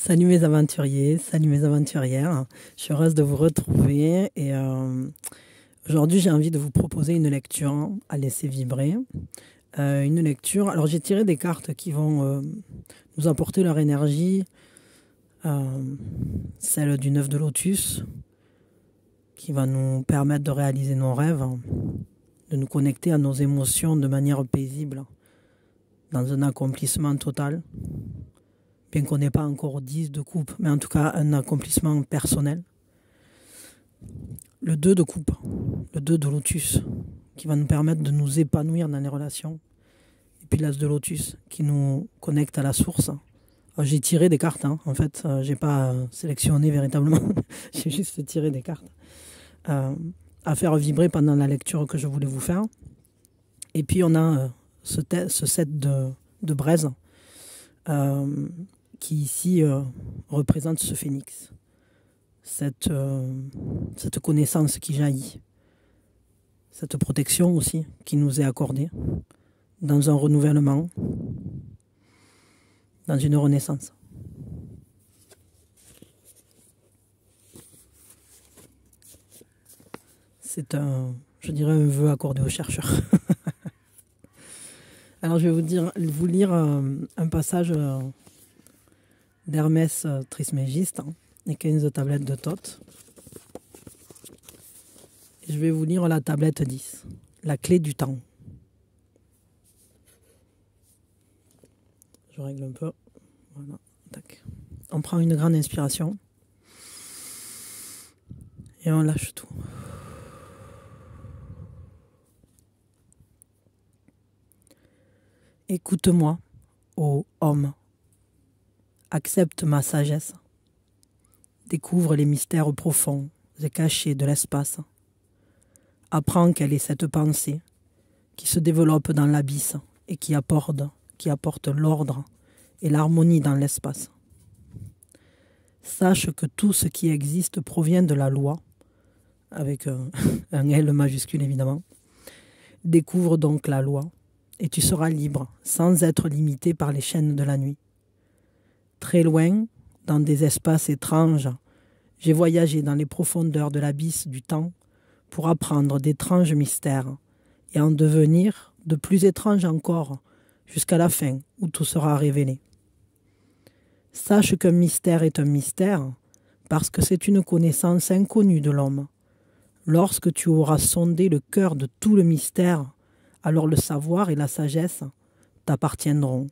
Salut mes aventuriers, salut mes aventurières. Je suis heureuse de vous retrouver et aujourd'hui j'ai envie de vous proposer une lecture à laisser vibrer. Une lecture, alors j'ai tiré des cartes qui vont nous apporter leur énergie, celle du 9 de lotus, qui va nous permettre de réaliser nos rêves, de nous connecter à nos émotions de manière paisible, dans un accomplissement total. Bien qu'on n'ait pas encore 10 de coupe, mais en tout cas un accomplissement personnel. Le 2 de coupe, le 2 de lotus, qui va nous permettre de nous épanouir dans les relations. Et puis l'as de lotus, qui nous connecte à la source. J'ai tiré des cartes, en fait, j'ai pas sélectionné véritablement, j'ai juste tiré des cartes à faire vibrer pendant la lecture que je voulais vous faire. Et puis on a ce set de braise, qui ici représente ce phénix, cette connaissance qui jaillit, cette protection aussi qui nous est accordée dans un renouvellement, dans une renaissance. C'est je dirais, un vœu accordé aux chercheurs. Alors je vais vous lire un passage d'Hermès Trismégiste, les 15 tablettes de Thoth. Et je vais vous lire la tablette 10, la clé du temps. Je règle un peu. Voilà. Tac. On prend une grande inspiration et on lâche tout. Écoute-moi, ô homme. Accepte ma sagesse. Découvre les mystères profonds et cachés de l'espace. Apprends quelle est cette pensée qui se développe dans l'abysse et qui apporte l'ordre et l'harmonie dans l'espace. Sache que tout ce qui existe provient de la loi, avec un L majuscule évidemment. Découvre donc la loi et tu seras libre sans être limité par les chaînes de la nuit. Très loin, dans des espaces étranges, j'ai voyagé dans les profondeurs de l'abysse du temps pour apprendre d'étranges mystères et en devenir de plus étranges encore jusqu'à la fin où tout sera révélé. Sache qu'un mystère est un mystère parce que c'est une connaissance inconnue de l'homme. Lorsque tu auras sondé le cœur de tout le mystère, alors le savoir et la sagesse t'appartiendront.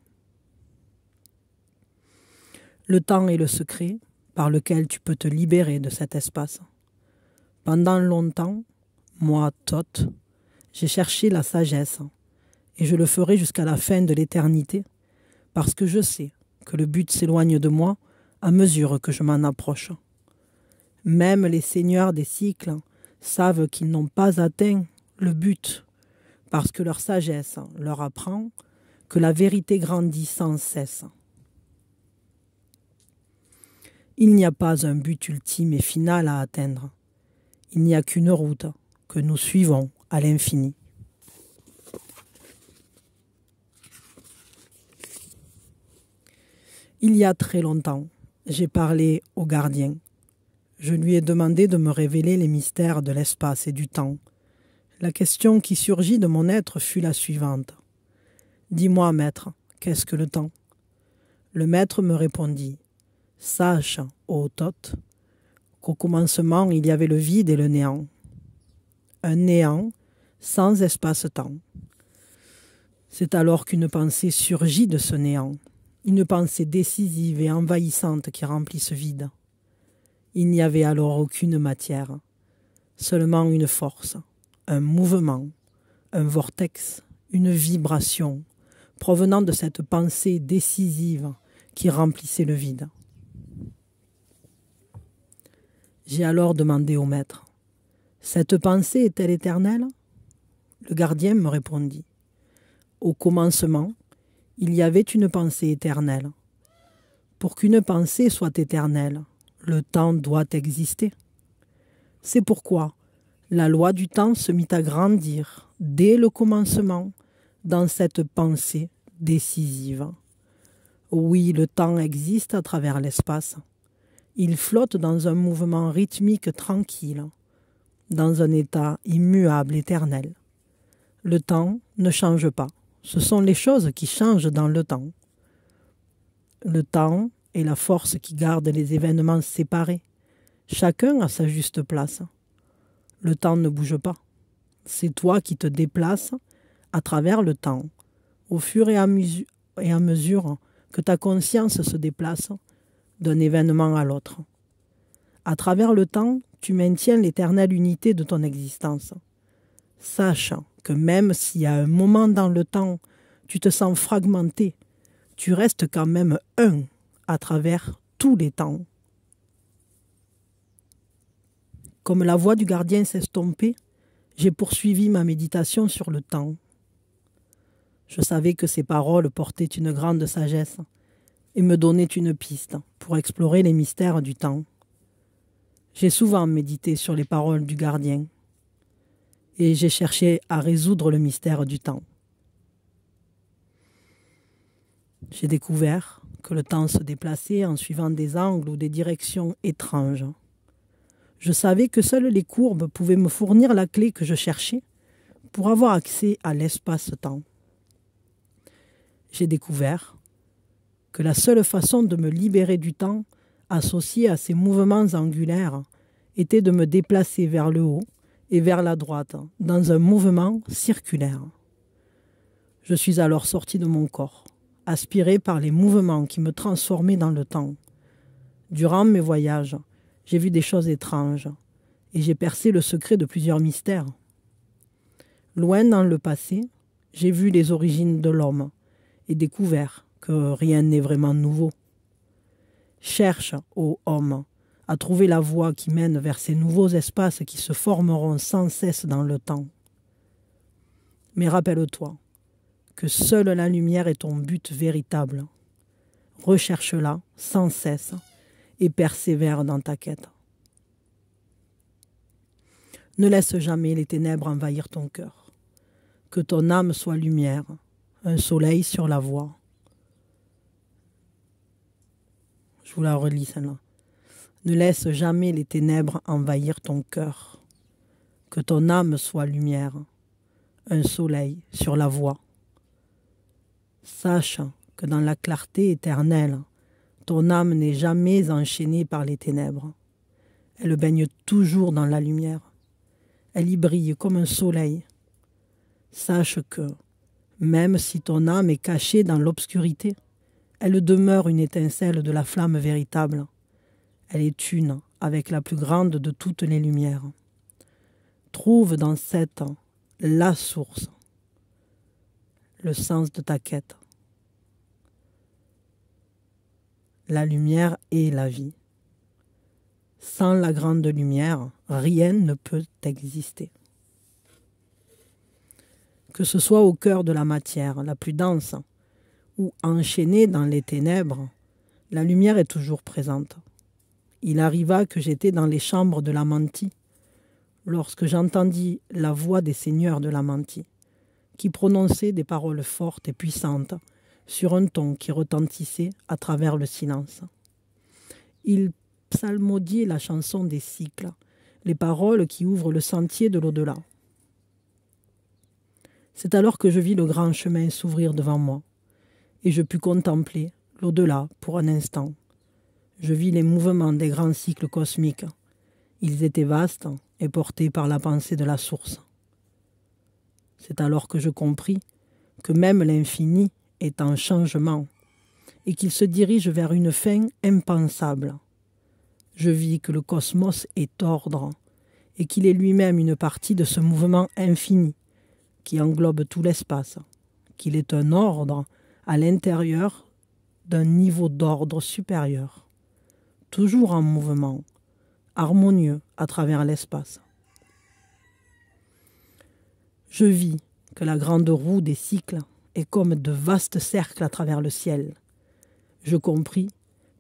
Le temps est le secret par lequel tu peux te libérer de cet espace. Pendant longtemps, moi, Thoth, j'ai cherché la sagesse et je le ferai jusqu'à la fin de l'éternité parce que je sais que le but s'éloigne de moi à mesure que je m'en approche. Même les seigneurs des cycles savent qu'ils n'ont pas atteint le but parce que leur sagesse leur apprend que la vérité grandit sans cesse. Il n'y a pas un but ultime et final à atteindre. Il n'y a qu'une route que nous suivons à l'infini. Il y a très longtemps, j'ai parlé au gardien. Je lui ai demandé de me révéler les mystères de l'espace et du temps. La question qui surgit de mon être fut la suivante. « Dis-moi, maître, qu'est-ce que le temps ?» Le maître me répondit. Sache, ô Thoth, qu'au commencement il y avait le vide et le néant. Un néant sans espace-temps. C'est alors qu'une pensée surgit de ce néant, une pensée décisive et envahissante qui remplit ce vide. Il n'y avait alors aucune matière, seulement une force, un mouvement, un vortex, une vibration provenant de cette pensée décisive qui remplissait le vide. J'ai alors demandé au maître, « Cette pensée est-elle éternelle ?» Le gardien me répondit, « Au commencement, il y avait une pensée éternelle. Pour qu'une pensée soit éternelle, le temps doit exister. C'est pourquoi la loi du temps se mit à grandir dès le commencement dans cette pensée décisive. Oui, le temps existe à travers l'espace. Il flotte dans un mouvement rythmique tranquille, dans un état immuable éternel. Le temps ne change pas. Ce sont les choses qui changent dans le temps. Le temps est la force qui garde les événements séparés. Chacun a sa juste place. Le temps ne bouge pas. C'est toi qui te déplaces à travers le temps, au fur et à mesure que ta conscience se déplace d'un événement à l'autre. À travers le temps, tu maintiens l'éternelle unité de ton existence. Sache que même si à un moment dans le temps, tu te sens fragmenté, tu restes quand même un à travers tous les temps. Comme la voix du gardien s'estompait, j'ai poursuivi ma méditation sur le temps. Je savais que ces paroles portaient une grande sagesse et me donnaient une piste pour explorer les mystères du temps. J'ai souvent médité sur les paroles du gardien et j'ai cherché à résoudre le mystère du temps. J'ai découvert que le temps se déplaçait en suivant des angles ou des directions étranges. Je savais que seules les courbes pouvaient me fournir la clé que je cherchais pour avoir accès à l'espace-temps. J'ai découvert que la seule façon de me libérer du temps associé à ces mouvements angulaires était de me déplacer vers le haut et vers la droite dans un mouvement circulaire. Je suis alors sorti de mon corps, aspiré par les mouvements qui me transformaient dans le temps. Durant mes voyages, j'ai vu des choses étranges et j'ai percé le secret de plusieurs mystères. Loin dans le passé, j'ai vu les origines de l'homme et découvert que rien n'est vraiment nouveau. Cherche, ô homme, à trouver la voie qui mène vers ces nouveaux espaces qui se formeront sans cesse dans le temps. Mais rappelle-toi que seule la lumière est ton but véritable. Recherche-la sans cesse et persévère dans ta quête. Ne laisse jamais les ténèbres envahir ton cœur. Que ton âme soit lumière, un soleil sur la voie. Je vous la relis celle-là. Ne laisse jamais les ténèbres envahir ton cœur. Que ton âme soit lumière, un soleil sur la voie. Sache que dans la clarté éternelle, ton âme n'est jamais enchaînée par les ténèbres. Elle baigne toujours dans la lumière. Elle y brille comme un soleil. Sache que, même si ton âme est cachée dans l'obscurité, elle demeure une étincelle de la flamme véritable. Elle est une avec la plus grande de toutes les lumières. Trouve dans cette la source, le sens de ta quête. La lumière est la vie. Sans la grande lumière, rien ne peut exister. Que ce soit au cœur de la matière, la plus dense, ou enchaînée dans les ténèbres, la lumière est toujours présente. Il arriva que j'étais dans les chambres de la Manti, lorsque j'entendis la voix des seigneurs de la Manti, qui prononçaient des paroles fortes et puissantes sur un ton qui retentissait à travers le silence. Ils psalmodiaient la chanson des cycles, les paroles qui ouvrent le sentier de l'au-delà. C'est alors que je vis le grand chemin s'ouvrir devant moi, et je pus contempler l'au-delà pour un instant. Je vis les mouvements des grands cycles cosmiques. Ils étaient vastes et portés par la pensée de la source. C'est alors que je compris que même l'infini est en changement et qu'il se dirige vers une fin impensable. Je vis que le cosmos est ordre et qu'il est lui-même une partie de ce mouvement infini qui englobe tout l'espace, qu'il est un ordre à l'intérieur d'un niveau d'ordre supérieur, toujours en mouvement, harmonieux à travers l'espace. Je vis que la grande roue des cycles est comme de vastes cercles à travers le ciel. Je compris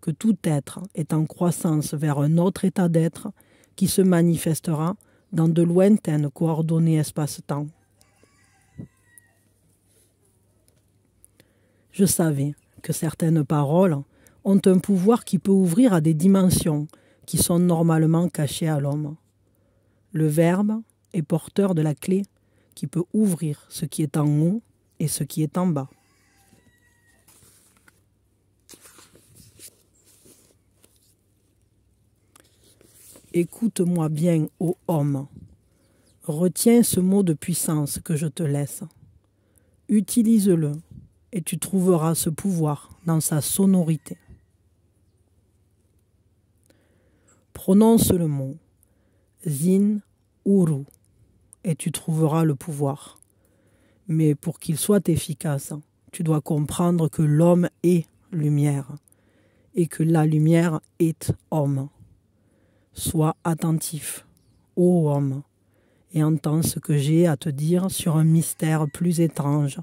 que tout être est en croissance vers un autre état d'être qui se manifestera dans de lointaines coordonnées espace-temps. Je savais que certaines paroles ont un pouvoir qui peut ouvrir à des dimensions qui sont normalement cachées à l'homme. Le verbe est porteur de la clé qui peut ouvrir ce qui est en haut et ce qui est en bas. Écoute-moi bien, ô homme. Retiens ce mot de puissance que je te laisse. Utilise-le et tu trouveras ce pouvoir dans sa sonorité. Prononce le mot Zin Uru et tu trouveras le pouvoir. Mais pour qu'il soit efficace, tu dois comprendre que l'homme est lumière et que la lumière est homme. Sois attentif, ô homme, et entends ce que j'ai à te dire sur un mystère plus étrange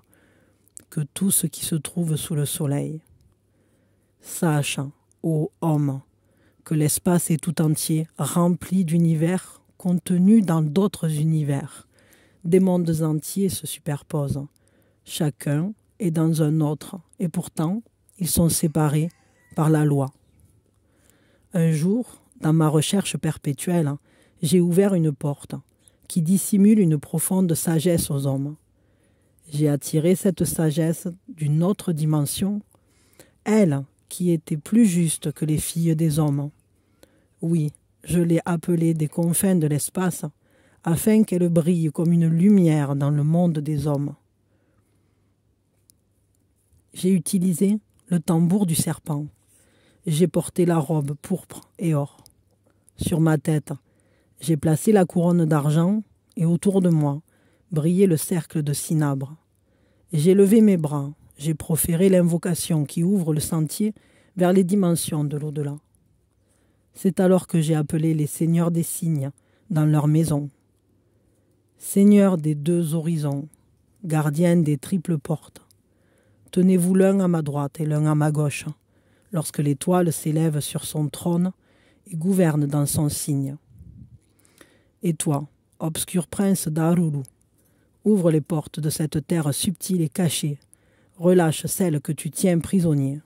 que tout ce qui se trouve sous le soleil. Sache, ô homme, que l'espace est tout entier rempli d'univers contenus dans d'autres univers. Des mondes entiers se superposent. Chacun est dans un autre, et pourtant, ils sont séparés par la loi. Un jour, dans ma recherche perpétuelle, j'ai ouvert une porte qui dissimule une profonde sagesse aux hommes. J'ai attiré cette sagesse d'une autre dimension, elle qui était plus juste que les filles des hommes. Oui, je l'ai appelée des confins de l'espace, afin qu'elle brille comme une lumière dans le monde des hommes. J'ai utilisé le tambour du serpent. J'ai porté la robe pourpre et or. Sur ma tête, j'ai placé la couronne d'argent et autour de moi brillait le cercle de cinabre. J'ai levé mes bras, j'ai proféré l'invocation qui ouvre le sentier vers les dimensions de l'au-delà. C'est alors que j'ai appelé les seigneurs des cygnes dans leur maison. Seigneurs des deux horizons, gardiens des triples portes, tenez-vous l'un à ma droite et l'un à ma gauche, lorsque l'étoile s'élève sur son trône et gouverne dans son signe. Et toi, obscur prince d'Arulu, ouvre les portes de cette terre subtile et cachée, relâche celle que tu tiens prisonnier.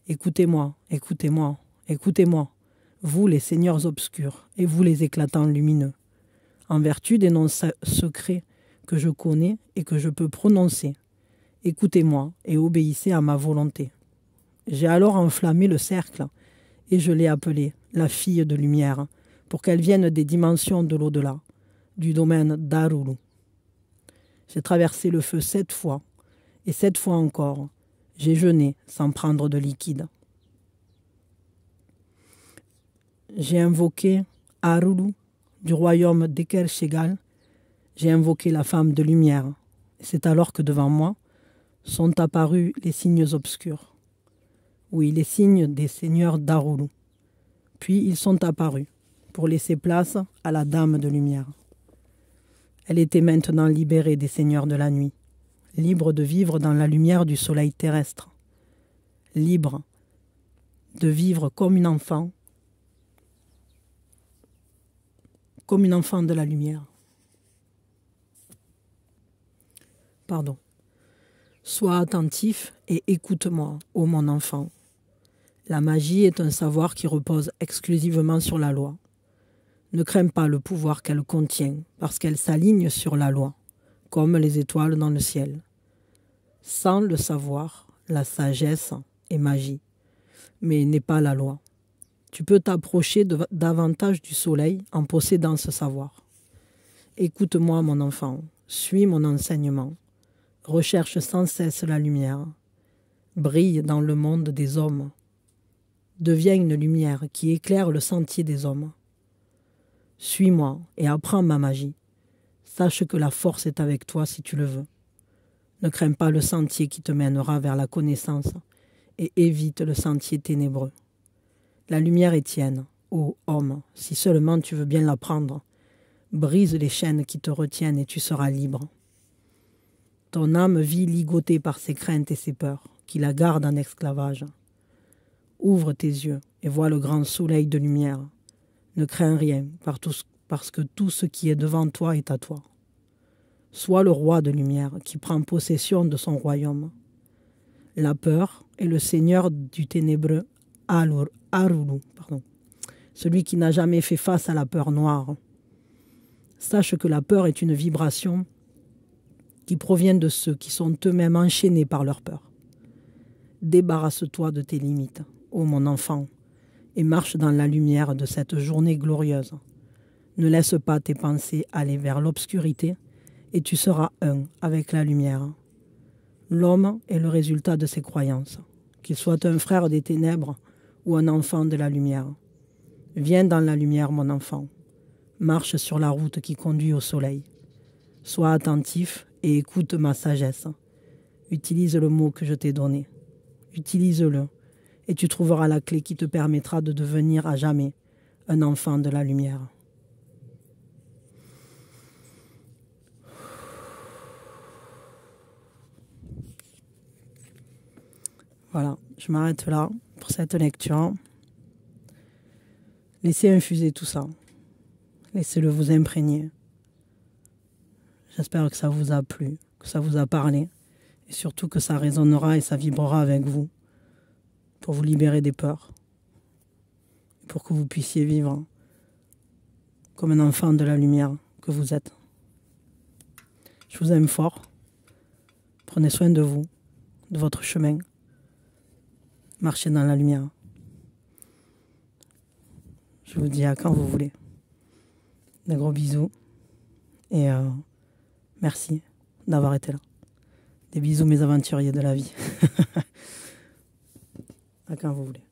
Écoutez-moi, écoutez-moi, écoutez-moi, vous les seigneurs obscurs et vous les éclatants lumineux, en vertu des noms secrets que je connais et que je peux prononcer. Écoutez-moi et obéissez à ma volonté. J'ai alors enflammé le cercle et je l'ai appelée la fille de lumière pour qu'elle vienne des dimensions de l'au-delà, du domaine d'Arulu. J'ai traversé le feu 7 fois et 7 fois encore, j'ai jeûné sans prendre de liquide. J'ai invoqué Arulu du royaume d'Ekerchegal, j'ai invoqué la femme de lumière. C'est alors que devant moi sont apparus les signes obscurs. Oui, les signes des seigneurs d'Arulu. Puis ils sont apparus pour laisser place à la dame de lumière. Elle était maintenant libérée des seigneurs de la nuit, libre de vivre dans la lumière du soleil terrestre, libre de vivre comme une enfant de la lumière. Pardon. Sois attentif et écoute-moi, ô mon enfant. La magie est un savoir qui repose exclusivement sur la loi. Ne crains pas le pouvoir qu'elle contient, parce qu'elle s'aligne sur la loi, comme les étoiles dans le ciel. Sans le savoir, la sagesse est magie, mais n'est pas la loi. Tu peux t'approcher davantage du soleil en possédant ce savoir. Écoute-moi, mon enfant, suis mon enseignement. Recherche sans cesse la lumière. Brille dans le monde des hommes. Deviens une lumière qui éclaire le sentier des hommes. Suis-moi et apprends ma magie. Sache que la force est avec toi si tu le veux. Ne crains pas le sentier qui te mènera vers la connaissance et évite le sentier ténébreux. La lumière est tienne, ô homme, si seulement tu veux bien la prendre. Brise les chaînes qui te retiennent et tu seras libre. Ton âme vit ligotée par ses craintes et ses peurs, qui la gardent en esclavage. Ouvre tes yeux et vois le grand soleil de lumière. Ne crains rien, parce que tout ce qui est devant toi est à toi. Sois le roi de lumière qui prend possession de son royaume. La peur est le seigneur du ténébreux Arulu, celui qui n'a jamais fait face à la peur noire. Sache que la peur est une vibration qui provient de ceux qui sont eux-mêmes enchaînés par leur peur. Débarrasse-toi de tes limites, ô mon enfant, et marche dans la lumière de cette journée glorieuse. Ne laisse pas tes pensées aller vers l'obscurité et tu seras un avec la lumière. L'homme est le résultat de ses croyances, qu'il soit un frère des ténèbres ou un enfant de la lumière. Viens dans la lumière, mon enfant. Marche sur la route qui conduit au soleil. Sois attentif et écoute ma sagesse. Utilise le mot que je t'ai donné. Utilise-le et tu trouveras la clé qui te permettra de devenir à jamais un enfant de la lumière. Voilà, je m'arrête là pour cette lecture. Laissez infuser tout ça. Laissez-le vous imprégner. J'espère que ça vous a plu, que ça vous a parlé, et surtout que ça résonnera et ça vibrera avec vous, pour vous libérer des peurs, pour que vous puissiez vivre comme un enfant de la lumière que vous êtes. Je vous aime fort. Prenez soin de vous, de votre chemin. Marchez dans la lumière. Je vous dis à quand vous voulez. Des gros bisous. Et merci d'avoir été là. Des bisous mes aventuriers de la vie. À quand vous voulez.